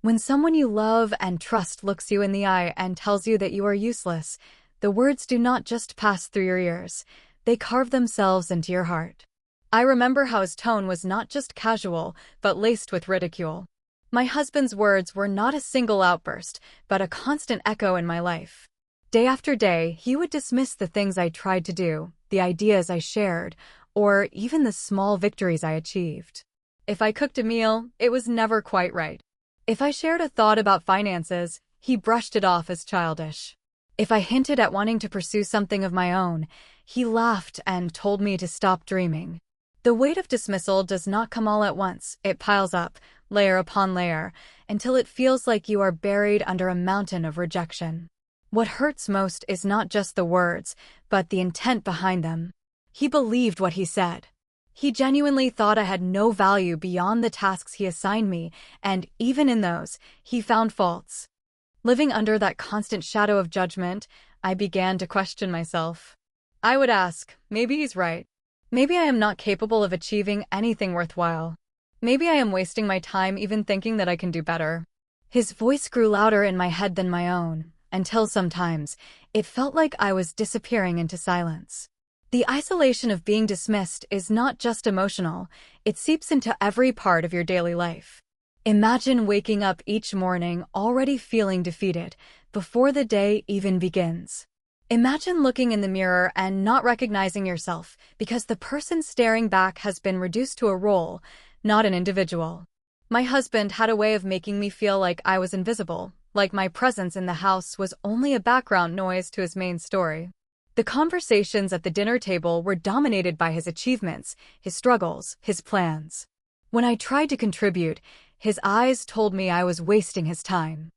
When someone you love and trust looks you in the eye and tells you that you are useless, the words do not just pass through your ears, they carve themselves into your heart. I remember how his tone was not just casual, but laced with ridicule. My husband's words were not a single outburst, but a constant echo in my life. Day after day, he would dismiss the things I tried to do, the ideas I shared, or even the small victories I achieved. If I cooked a meal, it was never quite right. If I shared a thought about finances, he brushed it off as childish. If I hinted at wanting to pursue something of my own, he laughed and told me to stop dreaming. The weight of dismissal does not come all at once. It piles up, layer upon layer, until it feels like you are buried under a mountain of rejection. What hurts most is not just the words, but the intent behind them. He believed what he said. He genuinely thought I had no value beyond the tasks he assigned me, and even in those, he found faults. Living under that constant shadow of judgment, I began to question myself. I would ask, maybe he's right. Maybe I am not capable of achieving anything worthwhile. Maybe I am wasting my time even thinking that I can do better. His voice grew louder in my head than my own, until sometimes it felt like I was disappearing into silence. The isolation of being dismissed is not just emotional, it seeps into every part of your daily life. Imagine waking up each morning already feeling defeated, before the day even begins. Imagine looking in the mirror and not recognizing yourself because the person staring back has been reduced to a role, not an individual. My husband had a way of making me feel like I was invisible, like my presence in the house was only a background noise to his main story. The conversations at the dinner table were dominated by his achievements, his struggles, his plans. When I tried to contribute, his eyes told me I was wasting his time.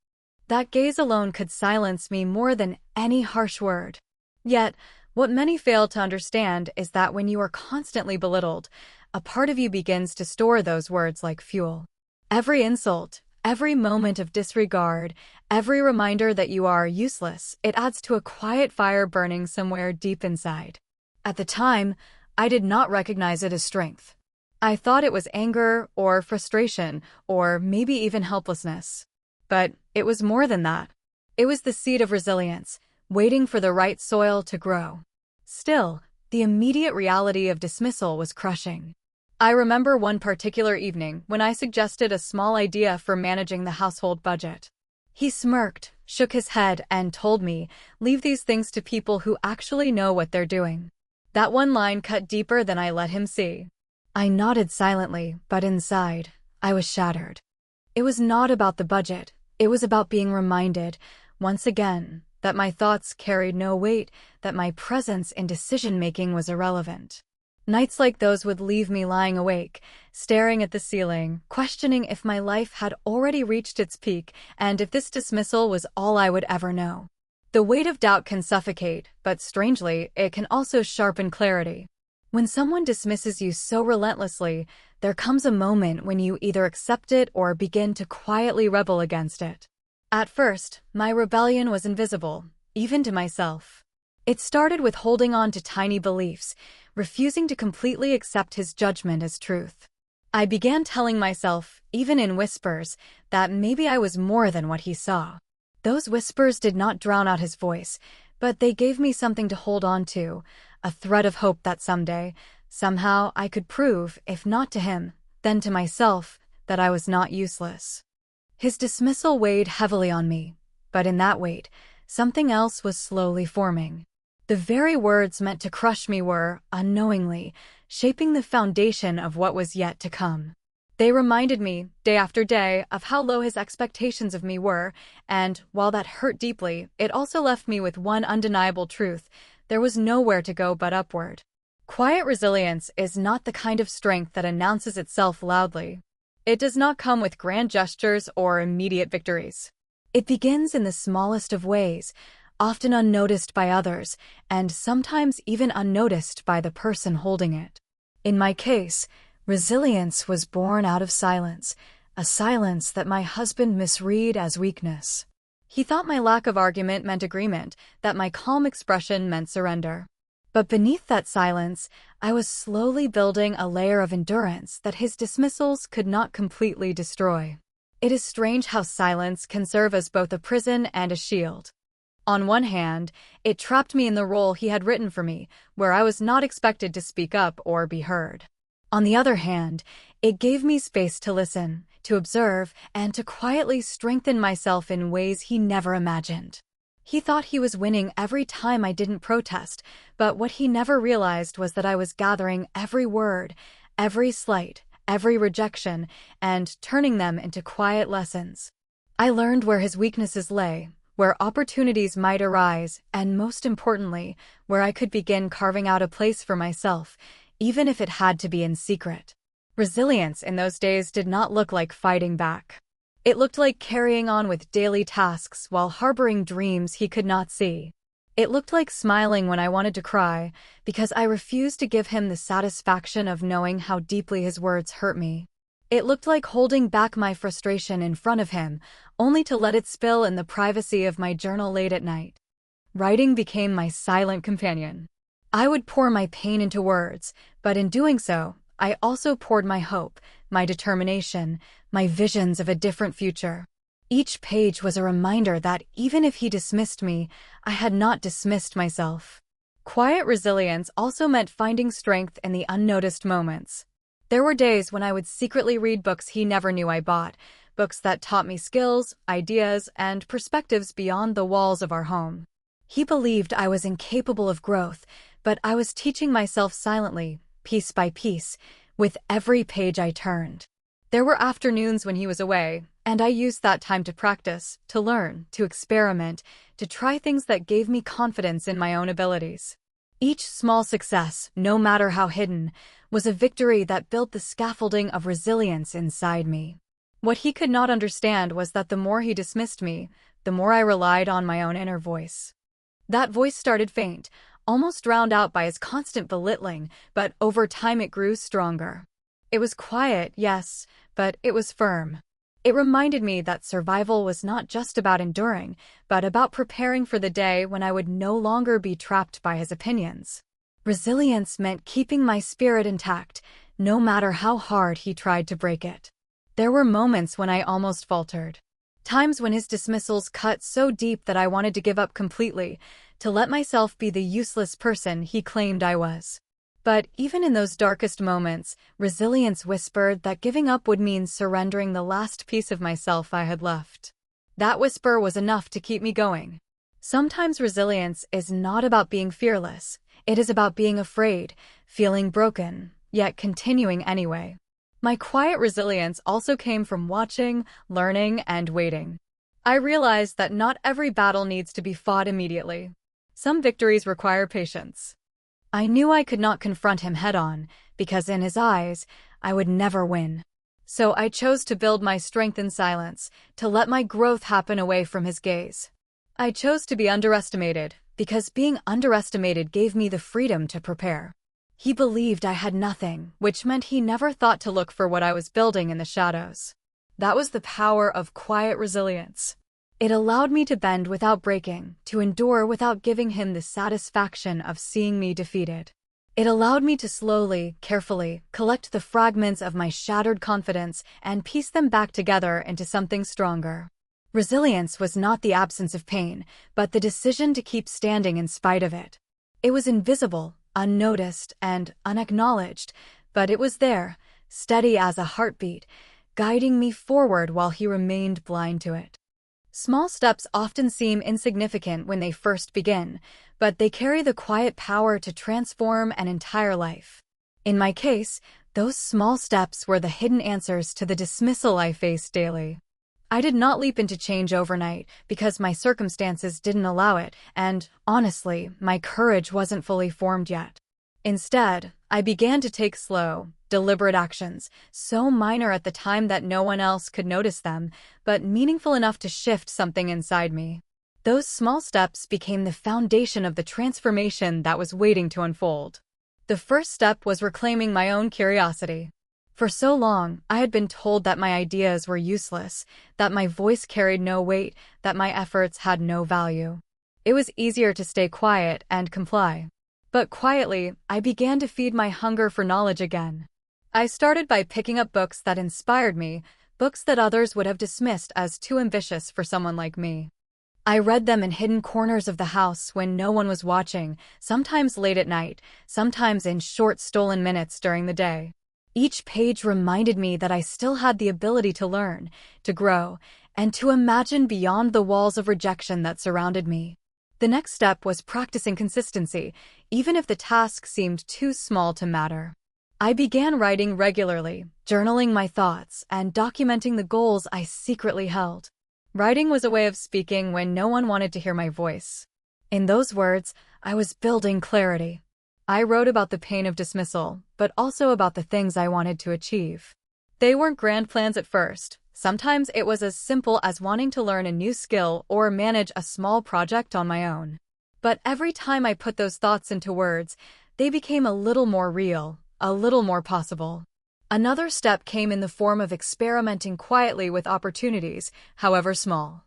That gaze alone could silence me more than any harsh word. Yet, what many fail to understand is that when you are constantly belittled, a part of you begins to store those words like fuel. Every insult, every moment of disregard, every reminder that you are useless, it adds to a quiet fire burning somewhere deep inside. At the time, I did not recognize it as strength. I thought it was anger or frustration or maybe even helplessness. But it was more than that. It was the seed of resilience, waiting for the right soil to grow. Still, the immediate reality of dismissal was crushing. I remember one particular evening when I suggested a small idea for managing the household budget. He smirked, shook his head, and told me, "Leave these things to people who actually know what they're doing." That one line cut deeper than I let him see. I nodded silently, but inside, I was shattered. It was not about the budget. It was about being reminded, once again, that my thoughts carried no weight, that my presence in decision-making was irrelevant. Nights like those would leave me lying awake, staring at the ceiling, questioning if my life had already reached its peak and if this dismissal was all I would ever know. The weight of doubt can suffocate, but strangely, it can also sharpen clarity. When someone dismisses you so relentlessly, there comes a moment when you either accept it or begin to quietly rebel against it. At first, my rebellion was invisible, even to myself. It started with holding on to tiny beliefs, refusing to completely accept his judgment as truth. I began telling myself, even in whispers, that maybe I was more than what he saw. Those whispers did not drown out his voice, but they gave me something to hold on to, a thread of hope that someday, somehow, I could prove, if not to him, then to myself, that I was not useless. His dismissal weighed heavily on me, but in that weight, something else was slowly forming. The very words meant to crush me were, unknowingly, shaping the foundation of what was yet to come. They reminded me, day after day, of how low his expectations of me were, and, while that hurt deeply, it also left me with one undeniable truth: there was nowhere to go but upward. Quiet resilience is not the kind of strength that announces itself loudly. It does not come with grand gestures or immediate victories. It begins in the smallest of ways, often unnoticed by others, and sometimes even unnoticed by the person holding it. In my case, resilience was born out of silence, a silence that my husband misread as weakness. He thought my lack of argument meant agreement, that my calm expression meant surrender. But beneath that silence, I was slowly building a layer of endurance that his dismissals could not completely destroy. It is strange how silence can serve as both a prison and a shield. On one hand, it trapped me in the role he had written for me, where I was not expected to speak up or be heard. On the other hand, it gave me space to listen, to observe, and to quietly strengthen myself in ways he never imagined. He thought he was winning every time I didn't protest, but what he never realized was that I was gathering every word, every slight, every rejection, and turning them into quiet lessons. I learned where his weaknesses lay, where opportunities might arise, and most importantly, where I could begin carving out a place for myself, even if it had to be in secret. Resilience in those days did not look like fighting back. It looked like carrying on with daily tasks while harboring dreams he could not see. It looked like smiling when I wanted to cry, because I refused to give him the satisfaction of knowing how deeply his words hurt me. It looked like holding back my frustration in front of him, only to let it spill in the privacy of my journal late at night. Writing became my silent companion. I would pour my pain into words, but in doing so, I also poured my hope, my determination, my visions of a different future. Each page was a reminder that even if he dismissed me, I had not dismissed myself. Quiet resilience also meant finding strength in the unnoticed moments. There were days when I would secretly read books he never knew I bought, books that taught me skills, ideas, and perspectives beyond the walls of our home. He believed I was incapable of growth, but I was teaching myself silently, piece by piece, with every page I turned. There were afternoons when he was away, and I used that time to practice, to learn, to experiment, to try things that gave me confidence in my own abilities. Each small success, no matter how hidden, was a victory that built the scaffolding of resilience inside me. What he could not understand was that the more he dismissed me, the more I relied on my own inner voice. That voice started faint, almost drowned out by his constant belittling, but over time it grew stronger. It was quiet, yes, but it was firm. It reminded me that survival was not just about enduring, but about preparing for the day when I would no longer be trapped by his opinions. Resilience meant keeping my spirit intact, no matter how hard he tried to break it. There were moments when I almost faltered. Times when his dismissals cut so deep that I wanted to give up completely, to let myself be the useless person he claimed I was. But even in those darkest moments, resilience whispered that giving up would mean surrendering the last piece of myself I had left. That whisper was enough to keep me going. Sometimes resilience is not about being fearless. It is about being afraid, feeling broken, yet continuing anyway. My quiet resilience also came from watching, learning, and waiting. I realized that not every battle needs to be fought immediately. Some victories require patience. I knew I could not confront him head-on, because in his eyes, I would never win. So I chose to build my strength in silence, to let my growth happen away from his gaze. I chose to be underestimated, because being underestimated gave me the freedom to prepare. He believed I had nothing, which meant he never thought to look for what I was building in the shadows. That was the power of quiet resilience. It allowed me to bend without breaking, to endure without giving him the satisfaction of seeing me defeated. It allowed me to slowly, carefully, collect the fragments of my shattered confidence and piece them back together into something stronger. Resilience was not the absence of pain, but the decision to keep standing in spite of it. It was invisible, unnoticed, and unacknowledged, but it was there, steady as a heartbeat, guiding me forward while he remained blind to it. Small steps often seem insignificant when they first begin, but they carry the quiet power to transform an entire life. In my case, those small steps were the hidden answers to the dismissal I faced daily. I did not leap into change overnight because my circumstances didn't allow it, and, honestly, my courage wasn't fully formed yet. Instead, I began to take slow, deliberate actions, so minor at the time that no one else could notice them, but meaningful enough to shift something inside me. Those small steps became the foundation of the transformation that was waiting to unfold. The first step was reclaiming my own curiosity. For so long, I had been told that my ideas were useless, that my voice carried no weight, that my efforts had no value. It was easier to stay quiet and comply. But quietly, I began to feed my hunger for knowledge again. I started by picking up books that inspired me, books that others would have dismissed as too ambitious for someone like me. I read them in hidden corners of the house when no one was watching, sometimes late at night, sometimes in short stolen minutes during the day. Each page reminded me that I still had the ability to learn, to grow, and to imagine beyond the walls of rejection that surrounded me. The next step was practicing consistency, even if the task seemed too small to matter. I began writing regularly, journaling my thoughts, and documenting the goals I secretly held. Writing was a way of speaking when no one wanted to hear my voice. In those words, I was building clarity. I wrote about the pain of dismissal, but also about the things I wanted to achieve. They weren't grand plans at first. Sometimes it was as simple as wanting to learn a new skill or manage a small project on my own. But every time I put those thoughts into words, they became a little more real, a little more possible. Another step came in the form of experimenting quietly with opportunities, however small.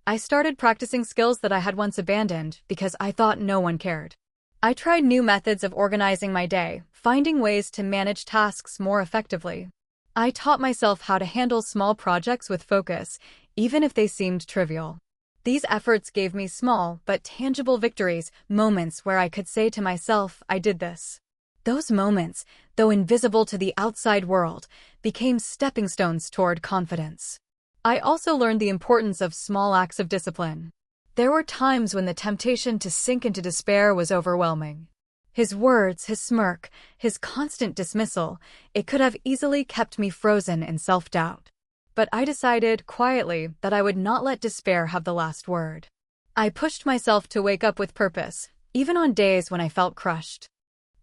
I started practicing skills that I had once abandoned because I thought no one cared. I tried new methods of organizing my day, finding ways to manage tasks more effectively. I taught myself how to handle small projects with focus, even if they seemed trivial. These efforts gave me small but tangible victories, moments where I could say to myself, I did this. Those moments, though invisible to the outside world, became stepping stones toward confidence. I also learned the importance of small acts of discipline. There were times when the temptation to sink into despair was overwhelming. His words, his smirk, his constant dismissal, it could have easily kept me frozen in self-doubt. But I decided, quietly, that I would not let despair have the last word. I pushed myself to wake up with purpose, even on days when I felt crushed.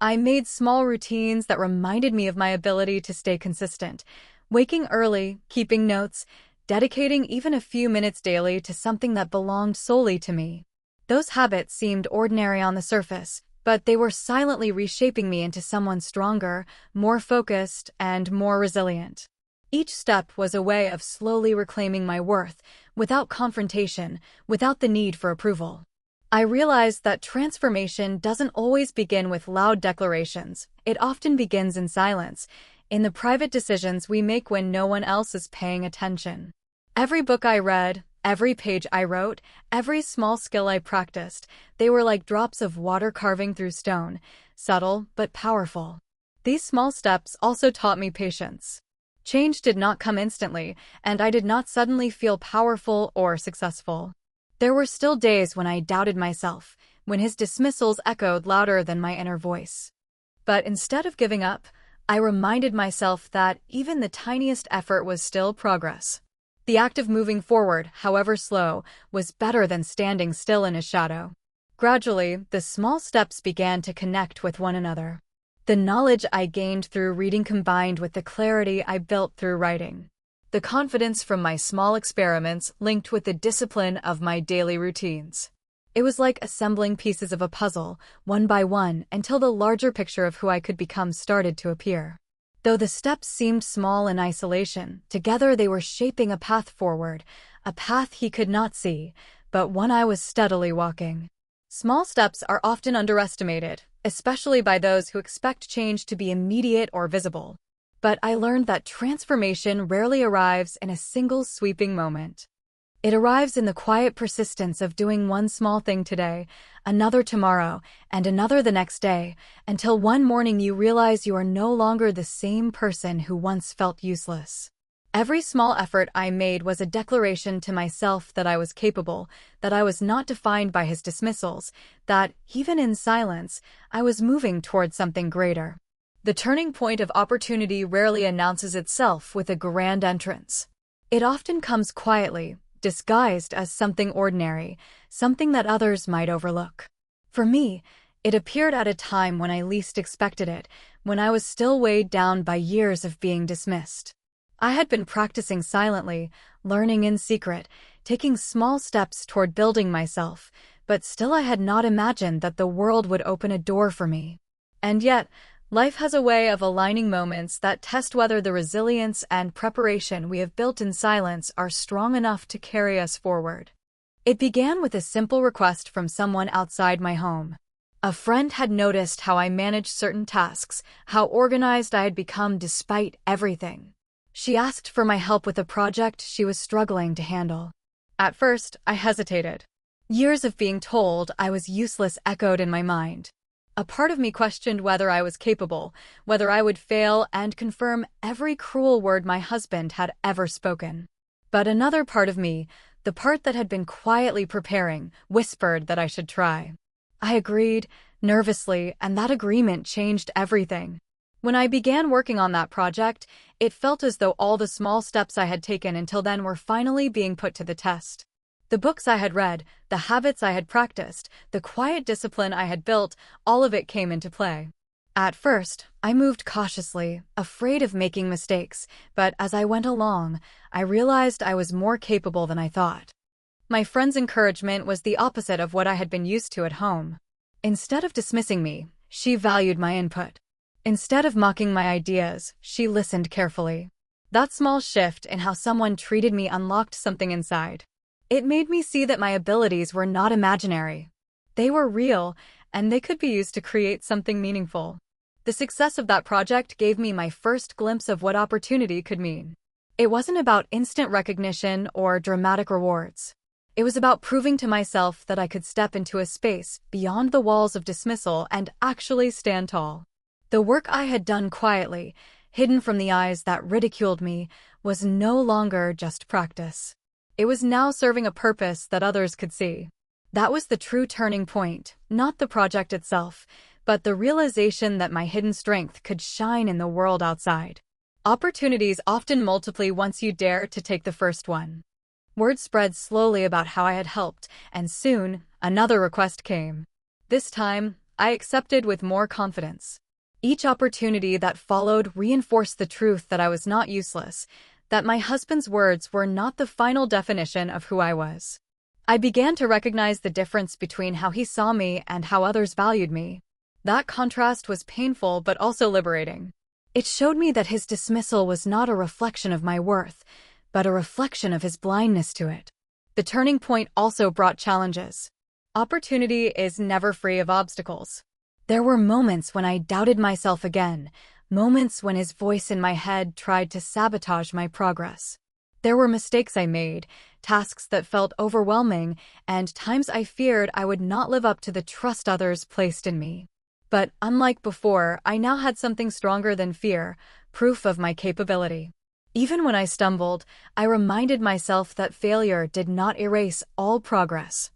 I made small routines that reminded me of my ability to stay consistent, waking early, keeping notes, dedicating even a few minutes daily to something that belonged solely to me. Those habits seemed ordinary on the surface, but they were silently reshaping me into someone stronger, more focused, and more resilient. Each step was a way of slowly reclaiming my worth, without confrontation, without the need for approval. I realized that transformation doesn't always begin with loud declarations. It often begins in silence, in the private decisions we make when no one else is paying attention. Every book I read, every page I wrote, every small skill I practiced, they were like drops of water carving through stone, subtle but powerful. These small steps also taught me patience. Change did not come instantly, and I did not suddenly feel powerful or successful. There were still days when I doubted myself, when his dismissals echoed louder than my inner voice. But instead of giving up, I reminded myself that even the tiniest effort was still progress. The act of moving forward, however slow, was better than standing still in a shadow. Gradually, the small steps began to connect with one another. The knowledge I gained through reading combined with the clarity I built through writing. The confidence from my small experiments linked with the discipline of my daily routines. It was like assembling pieces of a puzzle, one by one, until the larger picture of who I could become started to appear. Though the steps seemed small in isolation, together they were shaping a path forward, a path he could not see, but one I was steadily walking. Small steps are often underestimated, especially by those who expect change to be immediate or visible. But I learned that transformation rarely arrives in a single sweeping moment. It arrives in the quiet persistence of doing one small thing today, another tomorrow, and another the next day, until one morning you realize you are no longer the same person who once felt useless. Every small effort I made was a declaration to myself that I was capable, that I was not defined by his dismissals, that, even in silence, I was moving toward something greater. The turning point of opportunity rarely announces itself with a grand entrance. It often comes quietly, disguised as something ordinary, something that others might overlook. For me, it appeared at a time when I least expected it, when I was still weighed down by years of being dismissed. I had been practicing silently, learning in secret, taking small steps toward building myself, but still I had not imagined that the world would open a door for me. And yet, life has a way of aligning moments that test whether the resilience and preparation we have built in silence are strong enough to carry us forward. It began with a simple request from someone outside my home. A friend had noticed how I managed certain tasks, how organized I had become despite everything. She asked for my help with a project she was struggling to handle. At first, I hesitated. Years of being told I was useless echoed in my mind. A part of me questioned whether I was capable, whether I would fail, and confirm every cruel word my husband had ever spoken. But another part of me, the part that had been quietly preparing, whispered that I should try. I agreed, nervously, and that agreement changed everything. When I began working on that project, it felt as though all the small steps I had taken until then were finally being put to the test. The books I had read, the habits I had practiced, the quiet discipline I had built, all of it came into play. At first, I moved cautiously, afraid of making mistakes, but as I went along, I realized I was more capable than I thought. My friend's encouragement was the opposite of what I had been used to at home. Instead of dismissing me, she valued my input. Instead of mocking my ideas, she listened carefully. That small shift in how someone treated me unlocked something inside. It made me see that my abilities were not imaginary. They were real, and they could be used to create something meaningful. The success of that project gave me my first glimpse of what opportunity could mean. It wasn't about instant recognition or dramatic rewards. It was about proving to myself that I could step into a space beyond the walls of dismissal and actually stand tall. The work I had done quietly, hidden from the eyes that ridiculed me, was no longer just practice. It was now serving a purpose that others could see. That was the true turning point, not the project itself, but the realization that my hidden strength could shine in the world outside. Opportunities often multiply once you dare to take the first one. Word spread slowly about how I had helped, and soon, another request came. This time, I accepted with more confidence. Each opportunity that followed reinforced the truth that I was not useless, that my husband's words were not the final definition of who I was. I began to recognize the difference between how he saw me and how others valued me. That contrast was painful but also liberating. It showed me that his dismissal was not a reflection of my worth, but a reflection of his blindness to it. The turning point also brought challenges. Opportunity is never free of obstacles. There were moments when I doubted myself again, moments when his voice in my head tried to sabotage my progress. There were mistakes I made, tasks that felt overwhelming, and times I feared I would not live up to the trust others placed in me. But unlike before, I now had something stronger than fear, proof of my capability. Even when I stumbled, I reminded myself that failure did not erase all progress.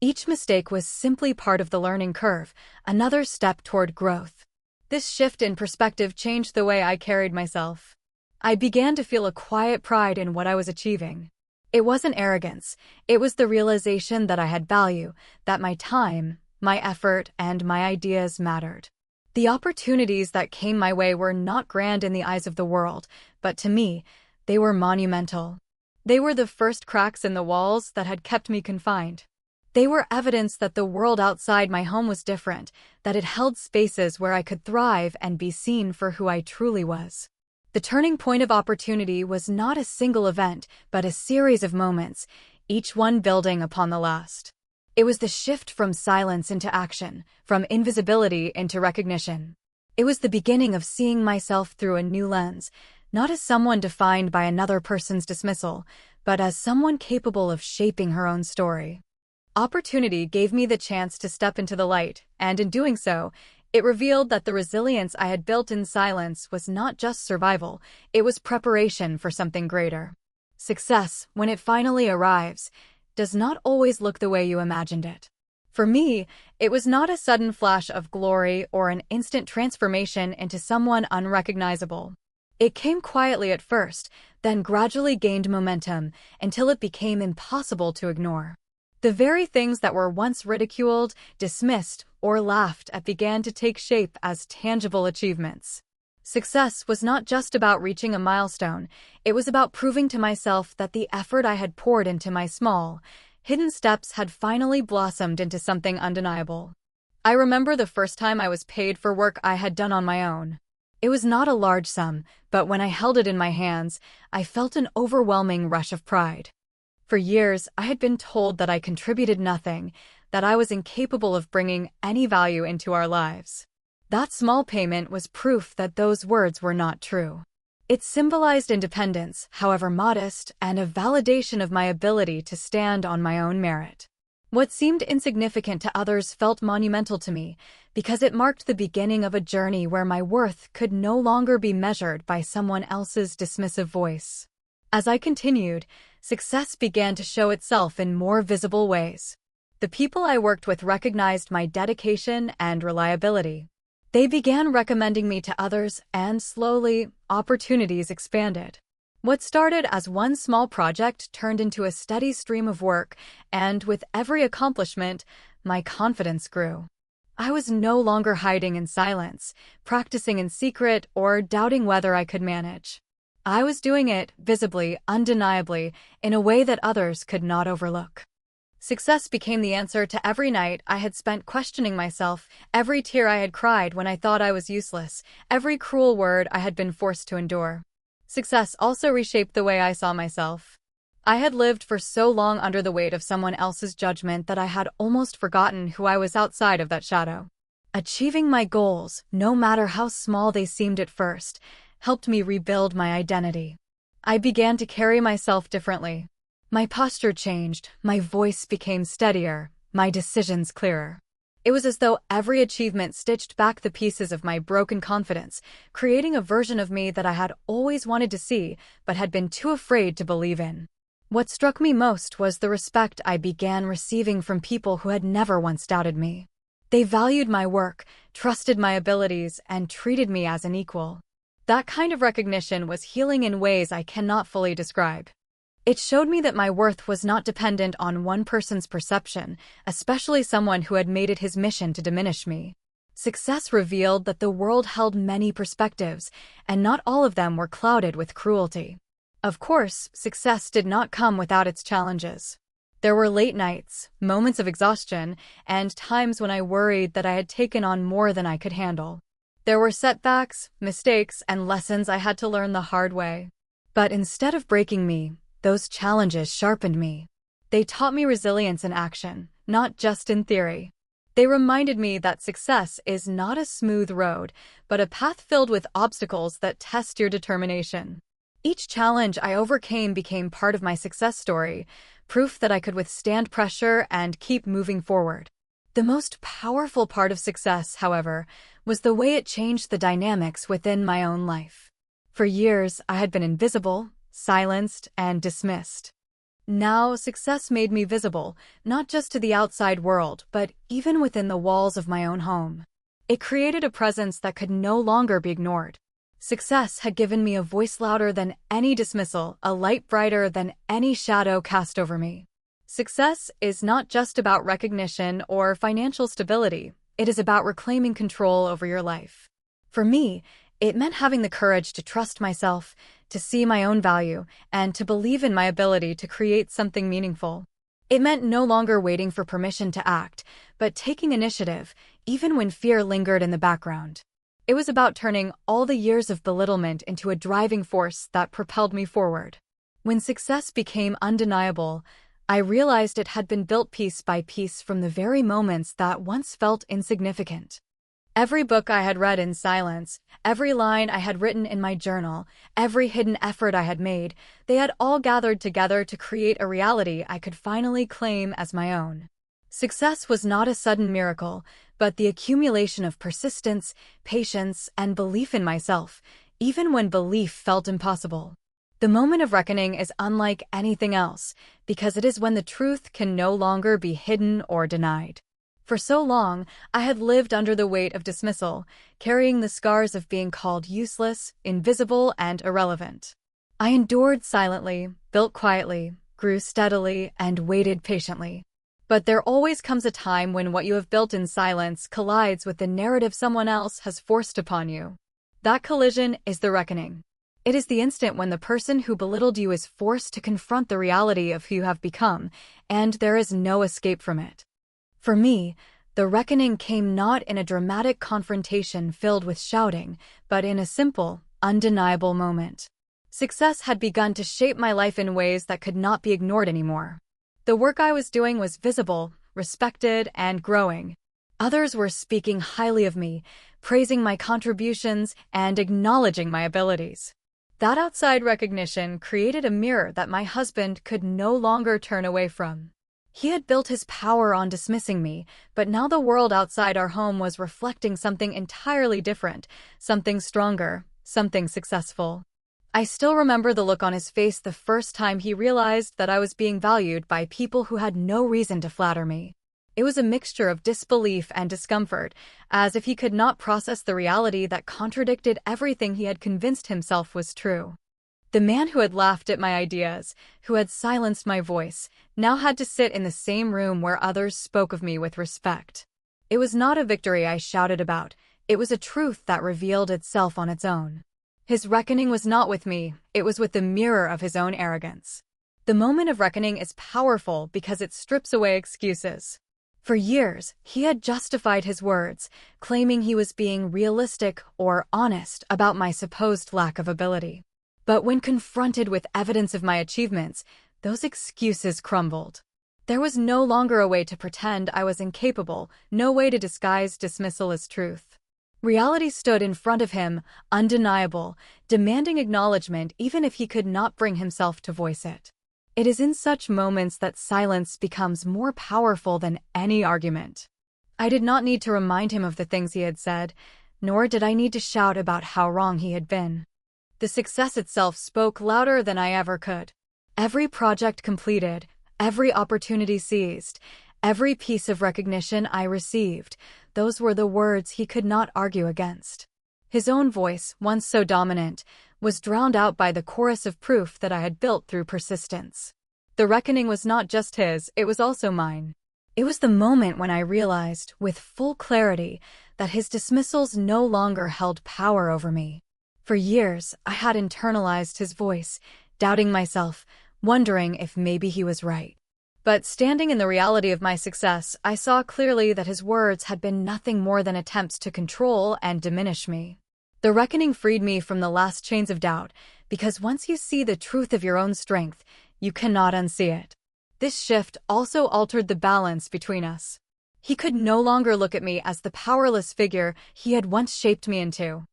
Each mistake was simply part of the learning curve, another step toward growth. This shift in perspective changed the way I carried myself. I began to feel a quiet pride in what I was achieving. It wasn't arrogance, it was the realization that I had value, that my time, my effort, and my ideas mattered. The opportunities that came my way were not grand in the eyes of the world, but to me, they were monumental. They were the first cracks in the walls that had kept me confined. They were evidence that the world outside my home was different, that it held spaces where I could thrive and be seen for who I truly was. The turning point of opportunity was not a single event, but a series of moments, each one building upon the last. It was the shift from silence into action, from invisibility into recognition. It was the beginning of seeing myself through a new lens, not as someone defined by another person's dismissal, but as someone capable of shaping her own story. Opportunity gave me the chance to step into the light, and in doing so, it revealed that the resilience I had built in silence was not just survival, it was preparation for something greater. Success, when it finally arrives, does not always look the way you imagined it. For me, it was not a sudden flash of glory or an instant transformation into someone unrecognizable. It came quietly at first, then gradually gained momentum until it became impossible to ignore. The very things that were once ridiculed, dismissed, or laughed at began to take shape as tangible achievements. Success was not just about reaching a milestone, it was about proving to myself that the effort I had poured into my small, hidden steps had finally blossomed into something undeniable. I remember the first time I was paid for work I had done on my own. It was not a large sum, but when I held it in my hands, I felt an overwhelming rush of pride. For years, I had been told that I contributed nothing, that I was incapable of bringing any value into our lives. That small payment was proof that those words were not true. It symbolized independence, however modest, and a validation of my ability to stand on my own merit. What seemed insignificant to others felt monumental to me, because it marked the beginning of a journey where my worth could no longer be measured by someone else's dismissive voice. As I continued, success began to show itself in more visible ways. The people I worked with recognized my dedication and reliability. They began recommending me to others, and slowly, opportunities expanded. What started as one small project turned into a steady stream of work, and with every accomplishment, my confidence grew. I was no longer hiding in silence, practicing in secret, or doubting whether I could manage. I was doing it, visibly, undeniably, in a way that others could not overlook. Success became the answer to every night I had spent questioning myself, every tear I had cried when I thought I was useless, every cruel word I had been forced to endure. Success also reshaped the way I saw myself. I had lived for so long under the weight of someone else's judgment that I had almost forgotten who I was outside of that shadow. Achieving my goals, no matter how small they seemed at first, helped me rebuild my identity. I began to carry myself differently. My posture changed, my voice became steadier, my decisions clearer. It was as though every achievement stitched back the pieces of my broken confidence, creating a version of me that I had always wanted to see but had been too afraid to believe in. What struck me most was the respect I began receiving from people who had never once doubted me. They valued my work, trusted my abilities, and treated me as an equal. That kind of recognition was healing in ways I cannot fully describe. It showed me that my worth was not dependent on one person's perception, especially someone who had made it his mission to diminish me. Success revealed that the world held many perspectives, and not all of them were clouded with cruelty. Of course, success did not come without its challenges. There were late nights, moments of exhaustion, and times when I worried that I had taken on more than I could handle. There were setbacks, mistakes, and lessons I had to learn the hard way. But instead of breaking me, those challenges sharpened me. They taught me resilience in action, not just in theory. They reminded me that success is not a smooth road, but a path filled with obstacles that test your determination. Each challenge I overcame became part of my success story, proof that I could withstand pressure and keep moving forward. The most powerful part of success, however, was the way it changed the dynamics within my own life. For years, I had been invisible, silenced, and dismissed. Now, success made me visible, not just to the outside world, but even within the walls of my own home. It created a presence that could no longer be ignored. Success had given me a voice louder than any dismissal, a light brighter than any shadow cast over me. Success is not just about recognition or financial stability, it is about reclaiming control over your life. For me, it meant having the courage to trust myself, to see my own value, and to believe in my ability to create something meaningful. It meant no longer waiting for permission to act, but taking initiative, even when fear lingered in the background. It was about turning all the years of belittlement into a driving force that propelled me forward. When success became undeniable, I realized it had been built piece by piece from the very moments that once felt insignificant. Every book I had read in silence, every line I had written in my journal, every hidden effort I had made, they had all gathered together to create a reality I could finally claim as my own. Success was not a sudden miracle, but the accumulation of persistence, patience, and belief in myself, even when belief felt impossible. The moment of reckoning is unlike anything else, because it is when the truth can no longer be hidden or denied. For so long, I had lived under the weight of dismissal, carrying the scars of being called useless, invisible, and irrelevant. I endured silently, built quietly, grew steadily, and waited patiently. But there always comes a time when what you have built in silence collides with the narrative someone else has forced upon you. That collision is the reckoning. It is the instant when the person who belittled you is forced to confront the reality of who you have become, and there is no escape from it. For me, the reckoning came not in a dramatic confrontation filled with shouting, but in a simple, undeniable moment. Success had begun to shape my life in ways that could not be ignored anymore. The work I was doing was visible, respected, and growing. Others were speaking highly of me, praising my contributions, and acknowledging my abilities. That outside recognition created a mirror that my husband could no longer turn away from. He had built his power on dismissing me, but now the world outside our home was reflecting something entirely different, something stronger, something successful. I still remember the look on his face the first time he realized that I was being valued by people who had no reason to flatter me. It was a mixture of disbelief and discomfort, as if he could not process the reality that contradicted everything he had convinced himself was true. The man who had laughed at my ideas, who had silenced my voice, now had to sit in the same room where others spoke of me with respect. It was not a victory I shouted about, it was a truth that revealed itself on its own. His reckoning was not with me, it was with the mirror of his own arrogance. The moment of reckoning is powerful because it strips away excuses. For years, he had justified his words, claiming he was being realistic or honest about my supposed lack of ability. But when confronted with evidence of my achievements, those excuses crumbled. There was no longer a way to pretend I was incapable, no way to disguise dismissal as truth. Reality stood in front of him, undeniable, demanding acknowledgement even if he could not bring himself to voice it. It is in such moments that silence becomes more powerful than any argument. I did not need to remind him of the things he had said, nor did I need to shout about how wrong he had been. The success itself spoke louder than I ever could. Every project completed, every opportunity seized, every piece of recognition I received, those were the words he could not argue against. His own voice, once so dominant, was drowned out by the chorus of proof that I had built through persistence. The reckoning was not just his, it was also mine. It was the moment when I realized, with full clarity, that his dismissals no longer held power over me. For years, I had internalized his voice, doubting myself, wondering if maybe he was right. But standing in the reality of my success, I saw clearly that his words had been nothing more than attempts to control and diminish me. The reckoning freed me from the last chains of doubt, because once you see the truth of your own strength, you cannot unsee it. This shift also altered the balance between us. He could no longer look at me as the powerless figure he had once shaped me into.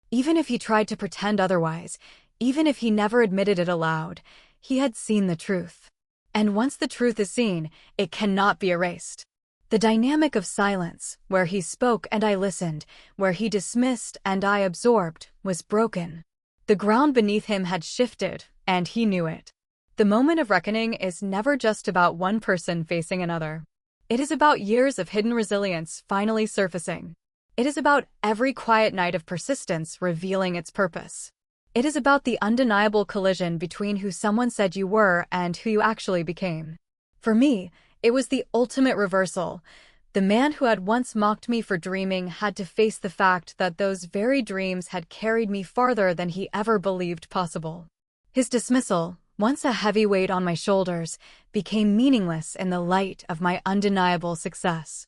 Even if he tried to pretend otherwise, even if he never admitted it aloud, he had seen the truth. And once the truth is seen, it cannot be erased. The dynamic of silence, where he spoke and I listened, where he dismissed and I absorbed, was broken. The ground beneath him had shifted, and he knew it. The moment of reckoning is never just about one person facing another. It is about years of hidden resilience finally surfacing. It is about every quiet night of persistence revealing its purpose. It is about the undeniable collision between who someone said you were and who you actually became. For me, it was the ultimate reversal. The man who had once mocked me for dreaming had to face the fact that those very dreams had carried me farther than he ever believed possible. His dismissal, once a heavy weight on my shoulders, became meaningless in the light of my undeniable success.